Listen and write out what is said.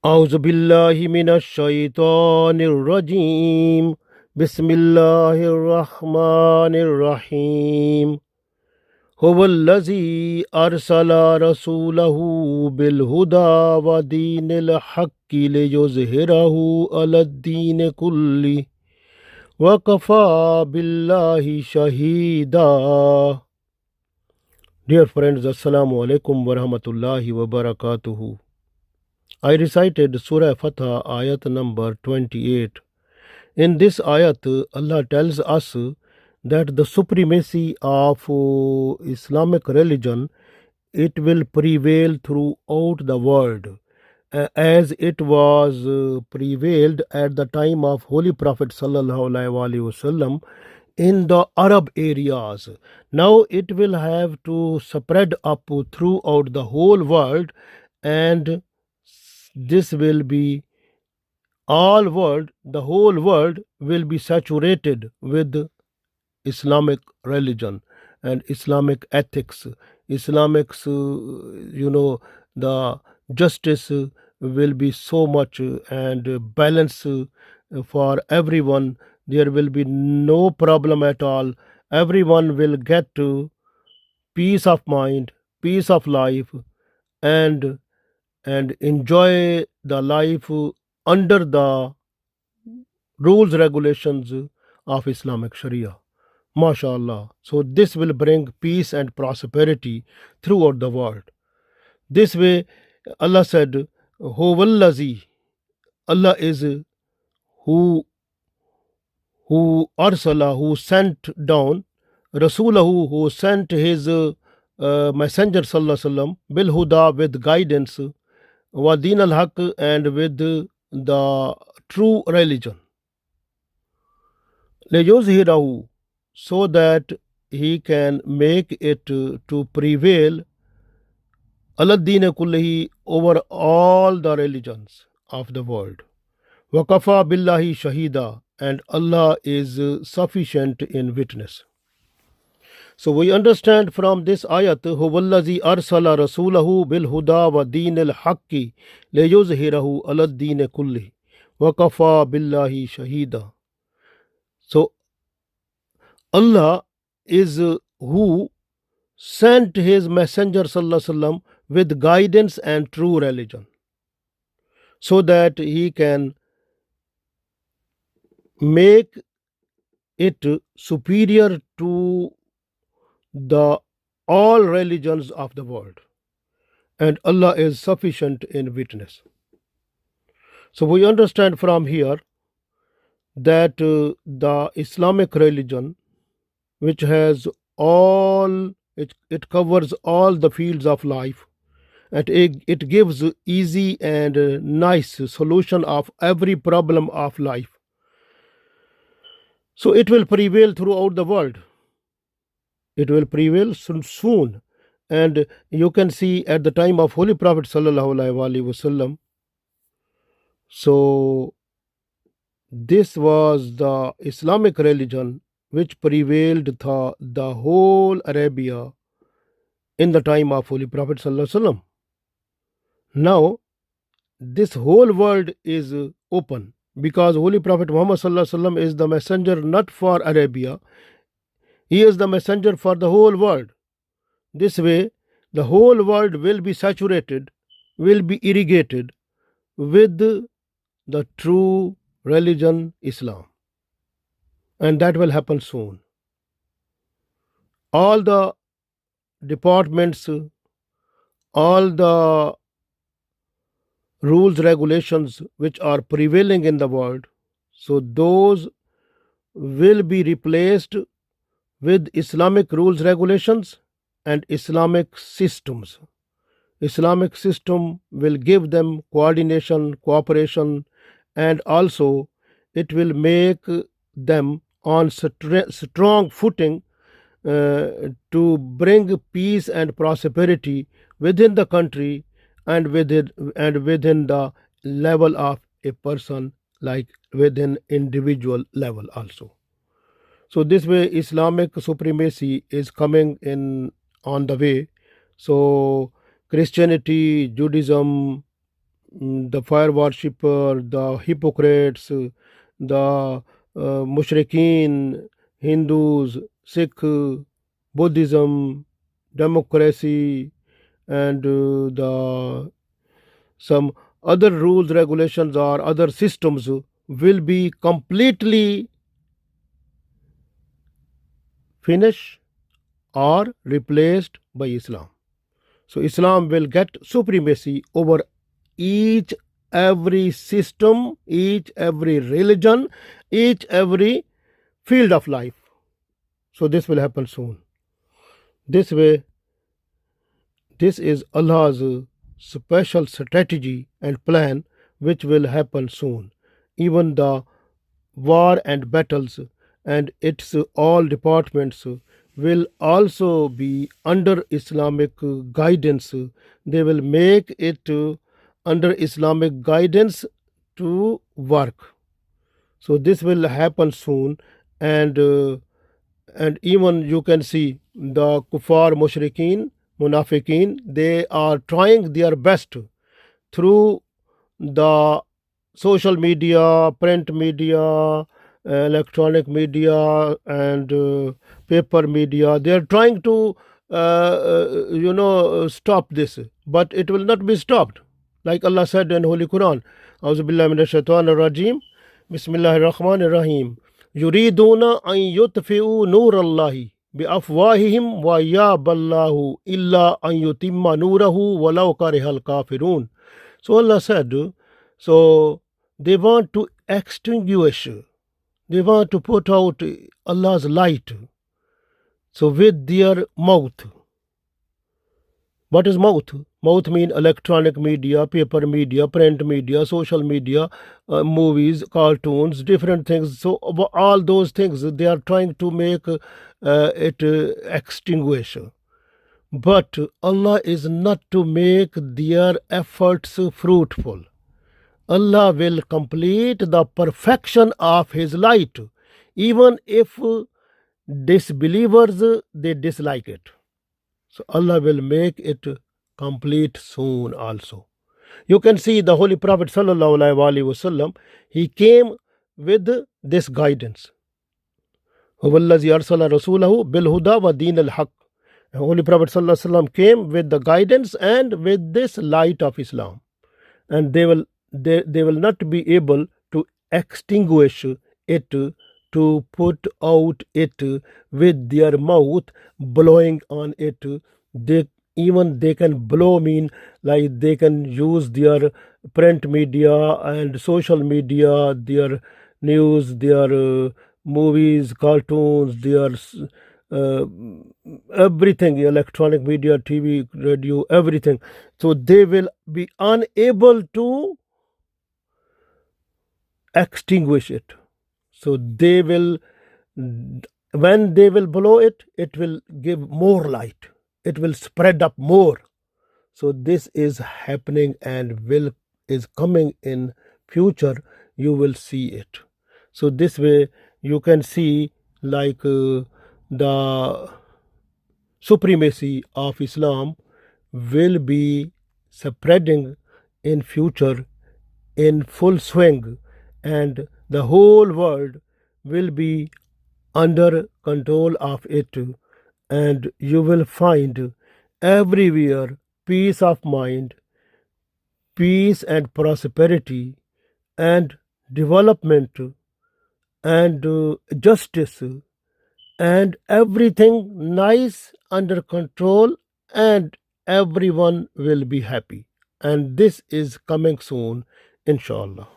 أعوذ بالله من الشيطان الرجيم بسم الله الرحمن الرحيم هو الذي أرسل رسوله بالهدى ودين الحق ليظهره على الدين كله وكفى بالله شهيدا. Dear friends, Assalamu alaikum wa rahmatullahi wa barakatuhu. I recited Surah Al-Fath Ayat number 28. In this ayat, Allah tells us that the supremacy of Islamic religion, it will prevail throughout the world, as it was prevailed at the time of Holy Prophet sallallahu alaihi wasallam in the Arab areas. Now it will have to spread up throughout the whole world, and this will be the whole world will be saturated with Islamic religion and Islamic ethics. Islamic's, the justice will be so much and balance for everyone. There will be no problem at all. Everyone will get peace of mind, peace of life, and enjoy the life under the rules regulations of Islamic Sharia. MashaAllah. So this will bring peace and prosperity throughout the world. This way, Allah said, Huwallazi, Allah is who arsala, who sent down, Rasulahu, who sent his messenger sallallahu alaihi wasallam, bil huda, with guidance, wa din al haq, and with the true religion, liyuzhirahu, so that he can make it to prevail, ala-din kullihi, over all the religions of the world. Wakafa billahi shahida, and Allah is sufficient in witness. So we understand from this ayat, huwallazi arsala rasulahu bil huda wa dinil haqqi liyuzhirahu ala din kulli wa kafa billahi shahida. So Allah is who sent his messenger sallallahu alaihi wasallam with guidance and true religion, so that he can make it superior to the all religions of the world, and Allah is sufficient in witness. So we understand from here that the Islamic religion, which has it covers all the fields of life, and it gives easy and nice solution of every problem of life. So it will prevail throughout the world. It will prevail soon. And you can see at the time of Holy Prophet sallallahu alaihi wasallam, so this was the Islamic religion which prevailed the whole Arabia in the time of Holy Prophet sallallahu alaihi wasallam. Now this whole world is open, because Holy Prophet Muhammad sallallahu alaihi wasallam is the messenger not for Arabia. He is the messenger for the whole world. This way, the whole world will be saturated, will be irrigated with the true religion, Islam. And that will happen soon. All the departments, all the rules, regulations which are prevailing in the world, so those will be replaced with Islamic rules, regulations, and Islamic systems. Islamic system will give them coordination, cooperation, and also it will make them on strong footing to bring peace and prosperity within the country and within the level of a person, like within individual level also. So this way Islamic supremacy is coming on the way. So Christianity, Judaism, the fire worshipper, the hypocrites, the mushrikeen, Hindus, Sikh, Buddhism, democracy, and the some other rules, regulations, or other systems will be completely finished or replaced by Islam. So Islam will get supremacy over each every system, each every religion, each every field of life. So this will happen soon. This way, this is Allah's special strategy and plan which will happen soon. Even the war and battles and its all departments will also be under Islamic guidance. They will make it under Islamic guidance to work. So this will happen soon, and even you can see the kuffar, mushrikeen, munafiqeen, they are trying their best through the social media, print media, electronic media, and paper media. They are trying to, stop this, but it will not be stopped. Like Allah said in Holy Quran, "Auzu billahi minash shaitanir rajim, Bismillahir Rahmanir Rahim. Yuriduna an yutfi'u nur Allahi bi afwahihim wa yaballahu illa an yutimma nurahu walau karihal kafirun." So Allah said, so they want to extinguish, they want to put out Allah's light. So with their mouth. What is mouth? Mouth means electronic media, paper media, print media, social media, movies, cartoons, different things. So all those things they are trying to make it extinguish. But Allah is not to make their efforts fruitful. Allah will complete the perfection of His light, even if disbelievers they dislike it. So Allah will make it complete soon also. You can see the Holy Prophet sallallahu alaihi wasallam, he came with this guidance. Huwallazi arsala rasulahu bil huda wa din al haq. Holy Prophet sallallahu alaihi wasallam came with the guidance and with this light of Islam, and they will not be able to extinguish it, to put out it with their mouth, blowing on it. They can blow mean like they can use their print media and social media, their news, their movies, cartoons, their everything, electronic media, TV, radio, everything. So they will be unable to extinguish it. So they will, when they will blow it, it will give more light. It will spread up more. So this is happening and is coming in future. You will see it. So this way you can see like the supremacy of Islam will be spreading in future in full swing, and the whole world will be under control of it, and you will find everywhere peace of mind, peace and prosperity and development and justice and everything nice under control, and everyone will be happy. And this is coming soon, inshallah.